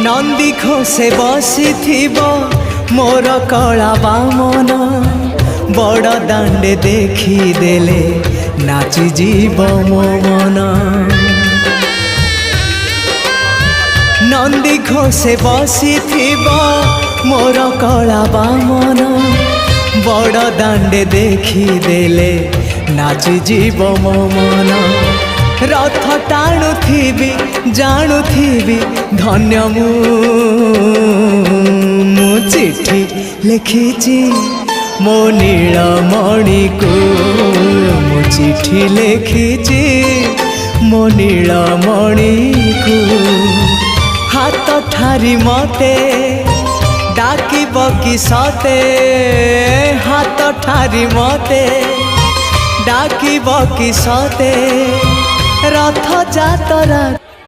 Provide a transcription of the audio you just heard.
नंदी घोषे बसी मोर कला बामन बड़ दांडे देखी देले नाची जीव मो मन। नंदी घोषे बसी मोर कला बामन बड़ दांडे देखी देले नाची जीव मो मन। रथ टाणुथिबी जाणुथिबी धन्य मु चिट्ठी लिखिची मो नीलमणि को मु चिट्ठी लिखिची मो नीलमणि को। हाथ ठारी मते डाकिब कि सते हाथ ठारी मते डाकिब कि सते रथ जातरा।